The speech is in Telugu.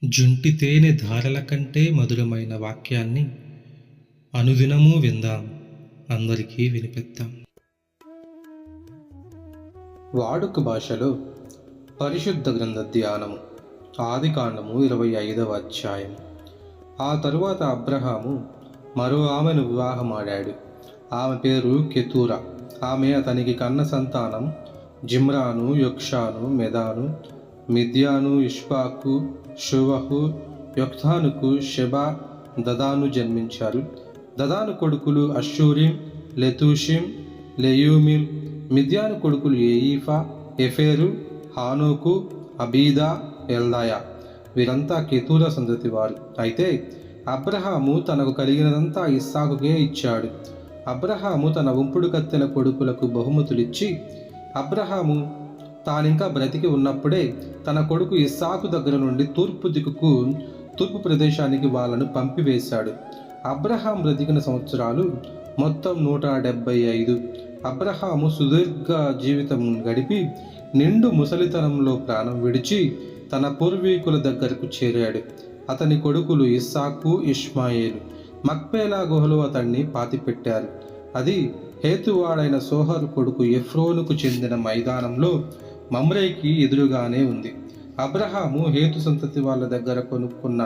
జుంటి తేనె ధారల కంటే మధురమైన వాక్యాన్ని అనుదినము విందాం, అందరికీ వినిపిద్దాం. వాడుక భాషలో పరిశుద్ధ గ్రంథ ధ్యానము. ఆదికాండము 25వ అధ్యాయం. ఆ తరువాత అబ్రహాము మరో ఆమెను వివాహమాడాడు. ఆమె పేరు కెతూరా. ఆమె అతనికి కన్న సంతానం జిమ్రాను, యొక్షాను, మెదాను, మిద్యాను, ఇష్బాకు, షువహు, యొక్తానుకు షెబా, దదాను జన్మించారు. దదాను కొడుకులు అషూరిం, లెతూషిం, లెయూమిం. మిద్యాను కొడుకులు ఏయిఫా, ఎఫేరు, హానోకు, అబీదా, ఎల్దాయా. వీరంతా కెతూరా సంతతి వారు. అయితే అబ్రహాము తనకు కలిగినదంతా ఇస్సాకుకే ఇచ్చాడు. అబ్రహాము తన ఉంపుడు కత్తెల కొడుకులకు బహుమతులిచ్చి, అబ్రహాము తానింకా బ్రతికి ఉన్నప్పుడే తన కొడుకు ఇస్సాకు దగ్గర నుండి తూర్పు ప్రదేశానికి వాళ్ళను పంపివేశాడు. అబ్రహాం బ్రతికిన సంవత్సరాలు మొత్తం 175. అబ్రహాము సుదీర్ఘ జీవితం గడిపి నిండు ముసలితనంలో ప్రాణం విడిచి తన పూర్వీకుల దగ్గరకు చేరాడు. అతని కొడుకులు ఇస్సాకు, ఇష్మాయేలు మక్పేలా గుహలో అతన్ని పాతిపెట్టారు. అది హేతువాడైన సోహరు కొడుకు ఎఫ్రోనుకు చెందిన మైదానంలో మమ్రేకి ఎదురుగానే ఉంది. అబ్రహాము హేతు సంతతి వాళ్ళ దగ్గర కొనుక్కున్న